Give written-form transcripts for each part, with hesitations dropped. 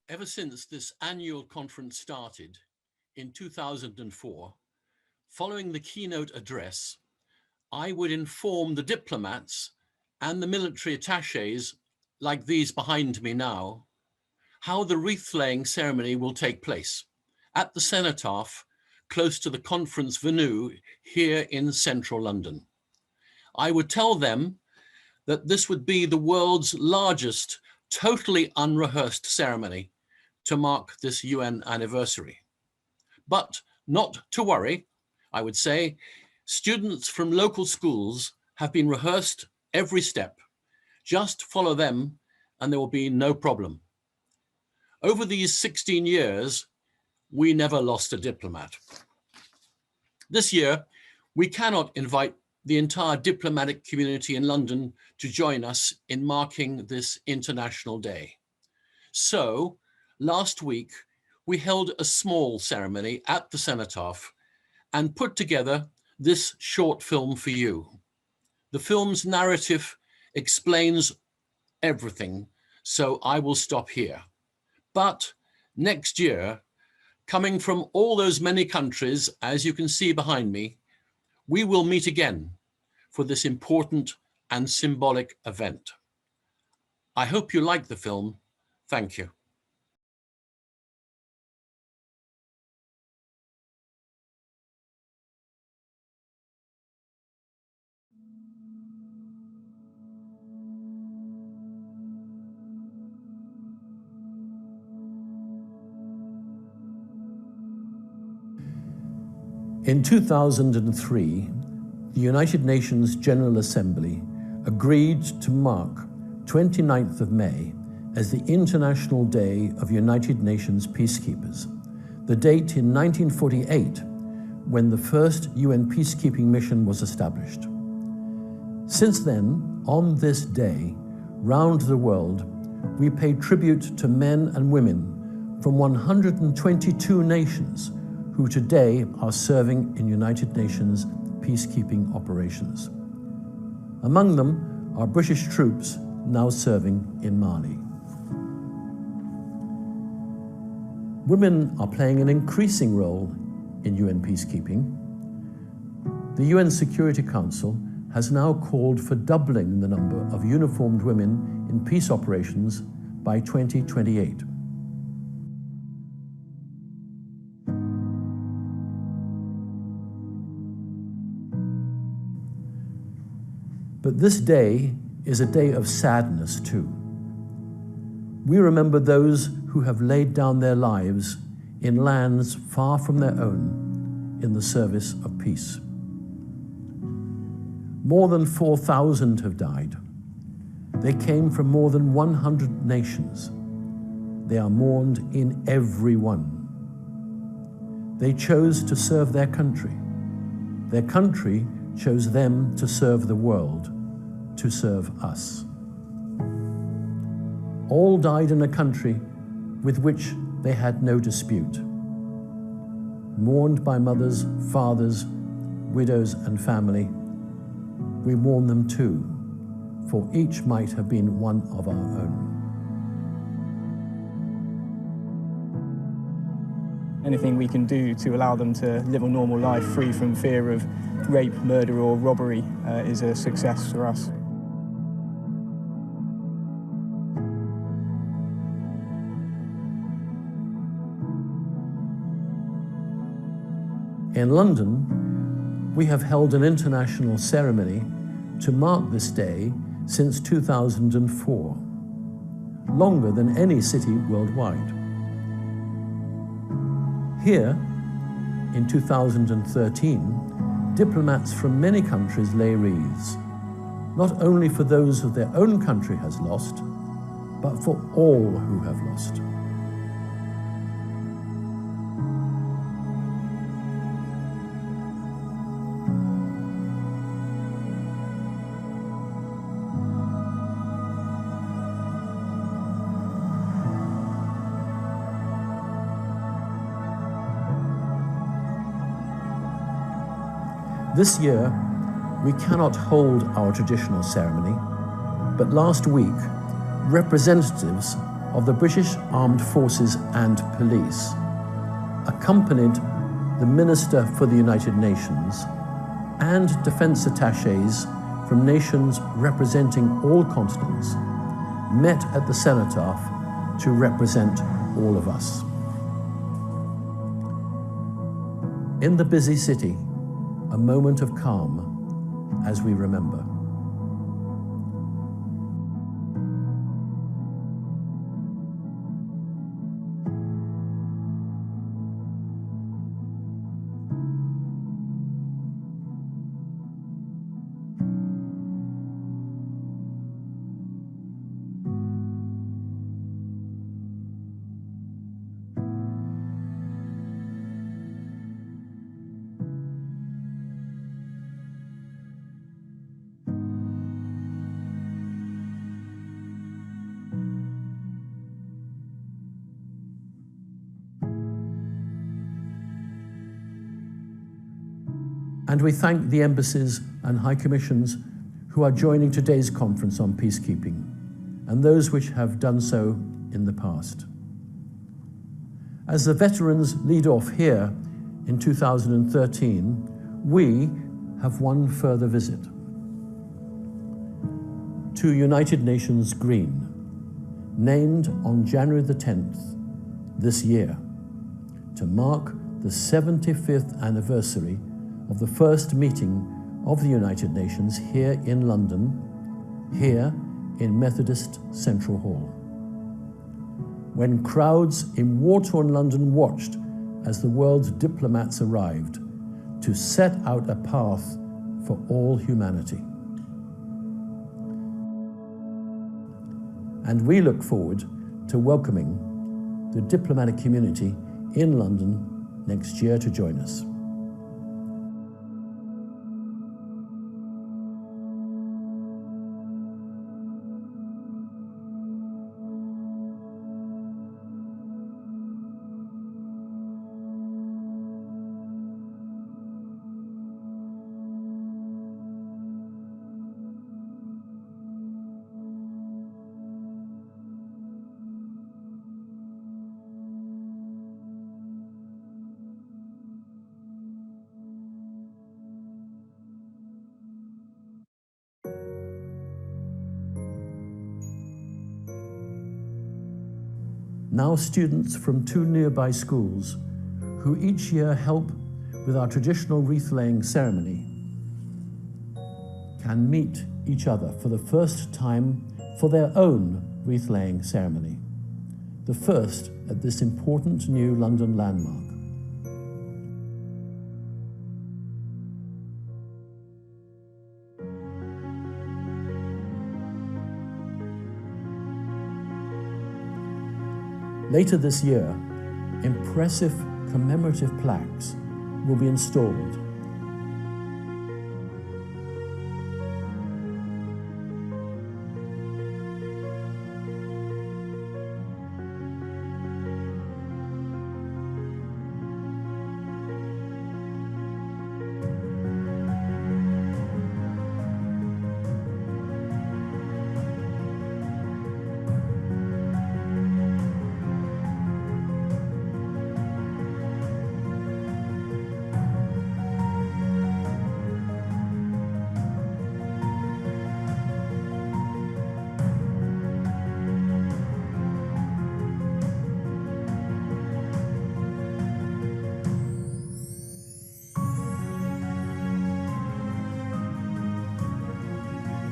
Ever since this annual conference started in 2004, following the keynote address, I would inform the diplomats and the military attachés, like these behind me now, how the wreath-laying ceremony will take place at the Cenotaph, close to the conference venue here in central London. I would tell them that this would be the world's largest, totally unrehearsed ceremony to mark this UN anniversary. But not to worry, I would say, students from local schools have been rehearsed every step. Just follow them and there will be no problem. Over these 16 years, we never lost a diplomat. This year, we cannot invite the entire diplomatic community in London to join us in marking this International Day. So, last week, we held a small ceremony at the Cenotaph and put together this short film for you. The film's narrative explains everything, so I will stop here. But next year, coming from all those many countries, as you can see behind me, we will meet again for this important and symbolic event. I hope you like the film. Thank you. In 2003, the United Nations General Assembly agreed to mark 29th of May as the International Day of United Nations Peacekeepers, the date in 1948 when the first UN peacekeeping mission was established. Since then, on this day, round the world, we pay tribute to men and women from 122 nations who today are serving in United Nations peacekeeping operations. Among them are British troops now serving in Mali. Women are playing an increasing role in UN peacekeeping. The UN Security Council has now called for doubling the number of uniformed women in peace operations by 2028. But this day is a day of sadness too. We remember those who have laid down their lives in lands far from their own in the service of peace. More than 4,000 have died. They came from more than 100 nations. They are mourned in every one. They chose to serve their country. Their country chose them to serve the world, to serve us. All died in a country with which they had no dispute. Mourned by mothers, fathers, widows and family, we mourn them too, for each might have been one of our own. Anything we can do to allow them to live a normal life free from fear of rape, murder or robbery is a success for us. In London, we have held an international ceremony to mark this day since 2004, longer than any city worldwide. Here, in 2013, diplomats from many countries lay wreaths, not only for those who their own country has lost, but for all who have lost. This year, we cannot hold our traditional ceremony, but last week, representatives of the British Armed Forces and Police, accompanied the Minister for the United Nations and defense attachés from nations representing all continents, met at the Cenotaph to represent all of us. In the busy city, a moment of calm as we remember. And we thank the embassies and high commissions who are joining today's conference on peacekeeping, and those which have done so in the past. As the veterans lead off here in 2013, we have one further visit to United Nations Green, named on January the 10th this year, to mark the 75th anniversary of the first meeting of the United Nations here in London, here in Methodist Central Hall. When crowds in war-torn London watched as the world's diplomats arrived to set out a path for all humanity. And we look forward to welcoming the diplomatic community in London next year to join us. Now students from 2 nearby schools, who each year help with our traditional wreath-laying ceremony, can meet each other for the first time for their own wreath-laying ceremony, the first at this important new London landmark. Later this year, impressive commemorative plaques will be installed.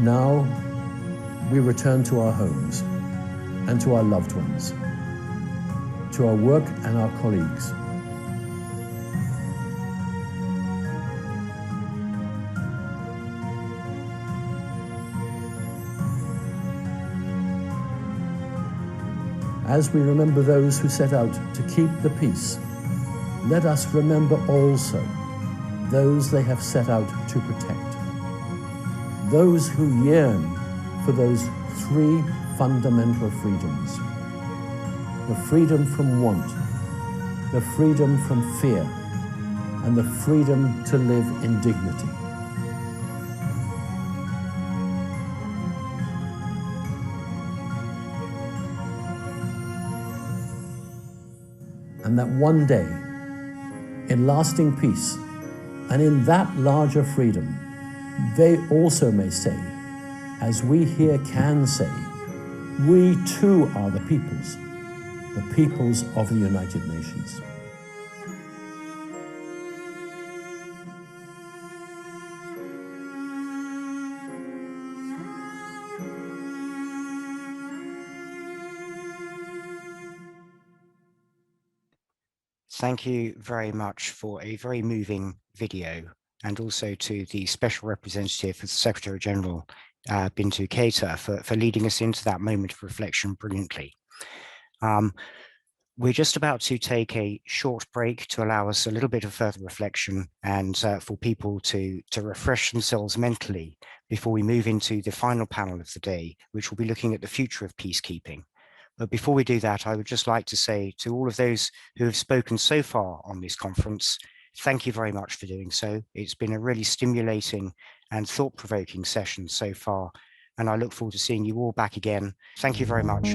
Now, we return to our homes and to our loved ones, to our work and our colleagues. As we remember those who set out to keep the peace, let us remember also those they have set out to protect. Those who yearn for those 3 fundamental freedoms: the freedom from want, the freedom from fear, and the freedom to live in dignity. and that one day, in lasting peace and in that larger freedom, they also may say, as we here can say, we too are the peoples of the United Nations. Thank you very much for a very moving video, and also to the Special Representative for the Secretary General, Bintu Keita, for leading us into that moment of reflection brilliantly. We're just about to take a short break to allow us a little bit of further reflection and for people to refresh themselves mentally before we move into the final panel of the day, which will be looking at the future of peacekeeping. But before we do that, I would just like to say to all of those who have spoken so far on this conference, thank you very much for doing so. It's been a really stimulating and thought-provoking session so far, and I look forward to seeing you all back again. Thank you very much.